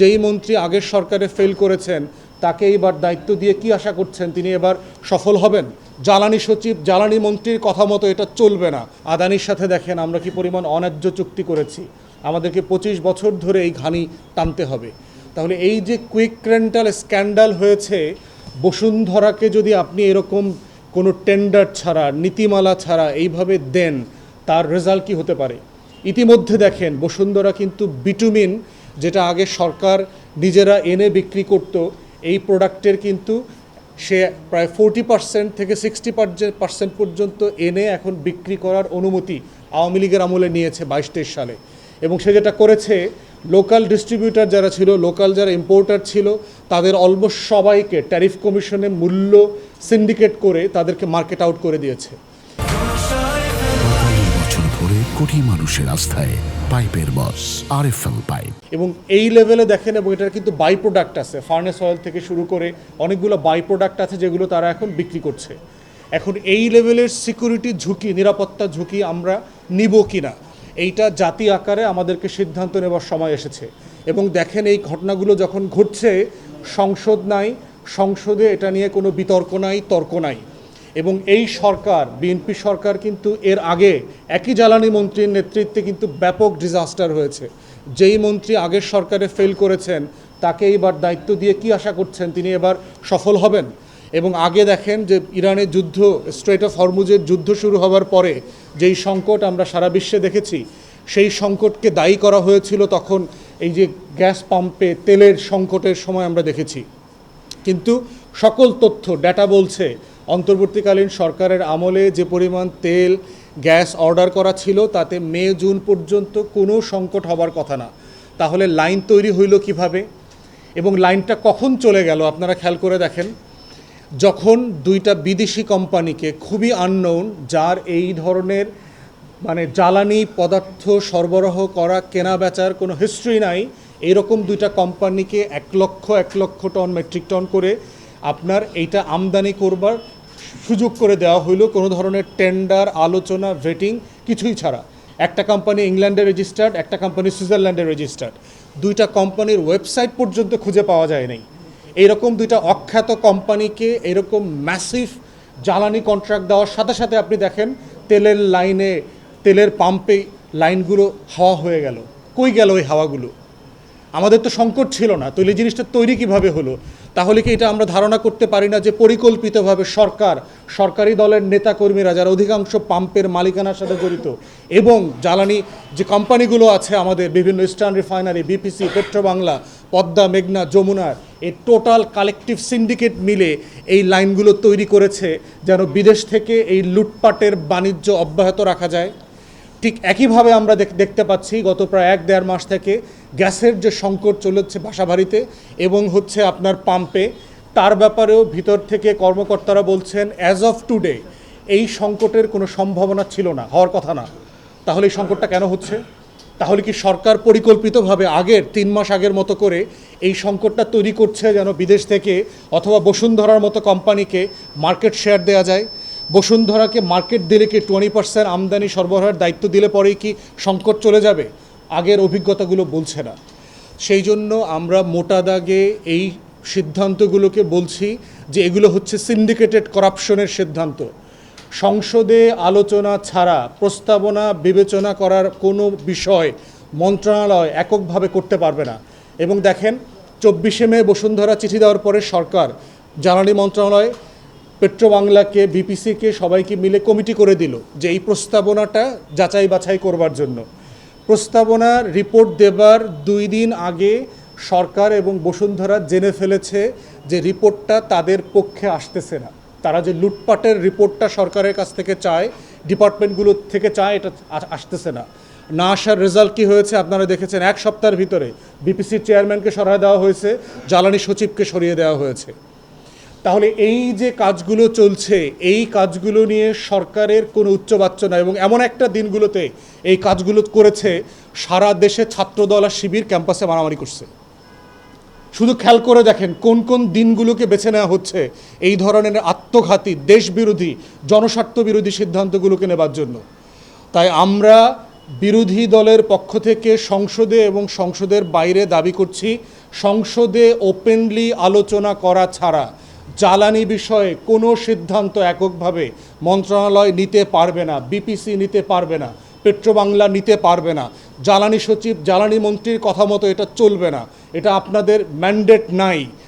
যেই মন্ত্রী আগের সরকারে ফেল করেছেন তাকে এবার দায়িত্ব দিয়ে কি আশা করছেন তিনি এবার সফল হবেন? জ্বালানি সচিব, জ্বালানি মন্ত্রীর কথা মতো এটা চলবে না। আদানির সাথে দেখেন আমরা কি পরিমাণ অন্যায্য চুক্তি করেছি, আমাদেরকে 25 বছর ধরে এই ঘানি টানতে হবে। তাহলে এই যে কুইক রেন্টাল স্ক্যান্ডাল হয়েছে, বসুন্ধরাকে যদি আপনি এরকম কোনো টেন্ডার ছাড়া, নীতিমালা ছাড়া এইভাবে দেন, তার রেজাল্ট কি হতে পারে? ইতিমধ্যে দেখেন বসুন্ধরা কিন্তু বিটুমিন, যেটা আগে সরকার নিজেরা এনে বিক্রি করত, এই প্রোডাক্টের কিন্তু সে প্রায় 40% থেকে 60% পর্যন্ত এনে এখন বিক্রি করার অনুমতি আওয়ামী লীগের আমলে নিয়েছে 22-23 সালে। এবং সে যেটা করেছে, লোকাল ডিস্ট্রিবিউটার যারা ছিল, লোকাল যারা ইম্পোর্টার ছিল, তাদের অলমোস্ট সবাইকে ট্যারিফ কমিশনে মূল্য সিন্ডিকেট করে তাদেরকে মার্কেট আউট করে দিয়েছে। বছর ধরে কোটি মানুষের আস্থায় পাইপের বস আরএফএল পাইপ। এবং এই লেভেলে দেখেন, এবং এটার কিন্তু বাই প্রোডাক্ট আছে, ফার্নেস অয়েল থেকে শুরু করে অনেকগুলো বাই প্রোডাক্ট আছে যেগুলো তারা এখন বিক্রি করছে। এখন এই লেভেলের সিকিউরিটি ঝুঁকি, নিরাপত্তা ঝুঁকি আমরা নিব কিনা, এইটা জাতি আকারে আমাদেরকে সিদ্ধান্ত নেওয়ার সময় এসেছে। এবং দেখেন এই ঘটনাগুলো যখন ঘটছে, সংসদ নাই, সংসদে এটা নিয়ে কোনো বিতর্ক নাই, তর্ক নাই। এবং এই সরকার, বিএনপি সরকার কিন্তু এর আগে একই জ্বালানি মন্ত্রীর নেতৃত্বে কিন্তু ব্যাপক ডিজাস্টার হয়েছে। যেই মন্ত্রী আগের সরকারে ফেল করেছেন তাকে এবার দায়িত্ব দিয়ে কি আশা করছেন তিনি এবার সফল হবেন? এবং আগে দেখেন যে ইরানের যুদ্ধ, স্ট্রেট অফ হরমুজের যুদ্ধ শুরু হওয়ার পরে যেই সংকট আমরা সারা বিশ্বে দেখেছি, সেই সংকটকে দায়ী করা হয়েছিল তখন এই যে গ্যাস পাম্পে তেলের সংকটের সময় আমরা দেখেছি। কিন্তু সকল তথ্য, ডেটা বলছে অন্তর্বর্তীকালীন সরকারের আমলে যে পরিমাণ তেল, গ্যাস অর্ডার করা ছিল তাতে মে জুন পর্যন্ত কোনো সংকট হবার কথা না। তাহলে লাইন তৈরি হইল কিভাবে এবং লাইনটা কখন চলে গেল? আপনারা খেয়াল করে দেখেন, যখন দুইটা বিদেশি কোম্পানিকে, খুবই আননোন, যার এই ধরনের মানে জ্বালানি পদার্থ সরবরাহ করা, কেনা বেচার কোনো হিস্ট্রি নাই, এইরকম দুইটা কোম্পানিকে 1 লক্ষ টন, মেট্রিক টন করে আপনার এইটা আমদানি করবার সুযোগ করে দেওয়া হইল, কোনো ধরনের টেন্ডার, আলোচনা, ভেটিং কিছুই ছাড়া। একটা কোম্পানি ইংল্যান্ডে রেজিস্টার্ড, একটা কোম্পানি সুইজারল্যান্ডে রেজিস্টার্ড। দুইটা কোম্পানির ওয়েবসাইট পর্যন্ত খুঁজে পাওয়া যায় নাই। এইরকম দুইটা অখ্যাত কোম্পানিকে এরকম ম্যাসিভ জ্বালানি কন্ট্রাক্ট দেওয়ার সাথে সাথে আপনি দেখেন তেলের লাইনে, তেলের পাম্পে লাইনগুলো হাওয়া হয়ে গেল। কই গেল ওই হাওয়াগুলো? আমাদের তো সংকট ছিল না, তাহলে জিনিসটা তৈরি কিভাবে হলো? তাহলে কি এটা আমরা ধারণা করতে পারি না যে পরিকল্পিতভাবে সরকার, সরকারি দলের নেতাকর্মীরা যারা অধিকাংশ পাম্পের মালিকানার সাথে জড়িত, এবং জ্বালানি যে কোম্পানিগুলো আছে আমাদের, বিভিন্ন eastern refinery, BPC, Petrobangla, Padma, মেঘনা, যমুনার, এই টোটাল কালেকটিভ সিন্ডিকেট মিলে এই লাইনগুলো তৈরি করেছে যেন বিদেশ থেকে এই লুটপাটের বাণিজ্য অব্যাহত রাখা যায়। ঠিক একইভাবে আমরা দেখতে পাচ্ছি গত প্রায় 1-1.5 মাস থেকে গ্যাসের যে সংকট চলেছে বাসাবাড়িতে এবং হচ্ছে আপনার পাম্পে, তার ব্যাপারেও ভিতর থেকে কর্মকর্তারা বলছেন অ্যাজ অফ টুডে এই সংকটের কোনো সম্ভাবনা ছিল না, হওয়ার কথা না। তাহলে এই সংকটটা কেন হচ্ছে? তাহলে কি সরকার পরিকল্পিতভাবে আগের 3 মাস আগের মতো করে এই সংকটটা তৈরি করছে যেন বিদেশ থেকে অথবা বসুন্ধরার মতো কোম্পানিকে মার্কেট শেয়ার দেওয়া যায়? বসুন্ধরাকে মার্কেট দিলে কি 20% আমদানি সরবরাহের দায়িত্ব দিলে পরেই কি সংকট চলে যাবে? আগের অভিজ্ঞতাগুলো বলছে না। সেই জন্য আমরা মোটা দাগে এই সিদ্ধান্তগুলোকে বলছি যে এগুলো হচ্ছে সিন্ডিকেটেড করাপশনের সিদ্ধান্ত। সংসদে আলোচনা ছাড়া প্রস্তাবনা বিবেচনা করার কোনো বিষয় মন্ত্রণালয় এককভাবে করতে পারবে না। এবং দেখেন 24শে মে বসুন্ধরা চিঠি দেওয়ার পরে সরকার, জ্বালানি মন্ত্রণালয়, পেট্রোবাংলাকে, বিপিসিকে সবাইকে মিলে কমিটি করে দিল যে এই প্রস্তাবনাটা যাচাই বাছাই করবার জন্য। প্রস্তাবনার রিপোর্ট দেবার 2 দিন আগে সরকার এবং বসুন্ধরা জেনে ফেলেছে যে রিপোর্টটা তাদের পক্ষে আসতেছে না। তারা যে লুটপাটের রিপোর্টটা সরকারের কাছ থেকে চায়, ডিপার্টমেন্টগুলো থেকে চায়, এটা আসতেছে না। না আসার রেজাল্ট কী হয়েছে আপনারা দেখেছেন। 1 সপ্তাহের ভিতরে বিপিসির চেয়ারম্যানকে সরিয়ে দেওয়া হয়েছে, জ্বালানি সচিবকে সরিয়ে দেওয়া হয়েছে। তাহলে এই যে কাজগুলো চলছে, এই কাজগুলো নিয়ে সরকারের কোনো উচ্চবাচ্য নাই। এবং এমন একটা দিনগুলোতে এই কাজগুলো করেছে, সারা দেশে ছাত্রদল আর শিবির ক্যাম্পাসে মারামারি করছে। শুধু খেয়াল করে দেখেন কোন কোন দিনগুলোকে বেছে নেওয়া হচ্ছে এই ধরনের আত্মঘাতী, দেশবিরোধী, জনস্বার্থ বিরোধী সিদ্ধান্তগুলোকে নেবার জন্য। তাই আমরা বিরোধী দলের পক্ষ থেকে সংসদে এবং সংসদের বাইরে দাবি করছি সংসদে ওপেনলি আলোচনা করা ছাড়া জ্বালানি বিষয়ে কোনো সিদ্ধান্ত এককভাবে মন্ত্রণালয় নিতে পারবে না, বিপিসি নিতে পারবে না, পেট্রোবাংলা নিতে পারবে না, জ্বালানি সচিব জ্বালানি মন্ত্রীর কথা মতো এটা চলবে না, এটা আপনাদের ম্যান্ডেট নাই।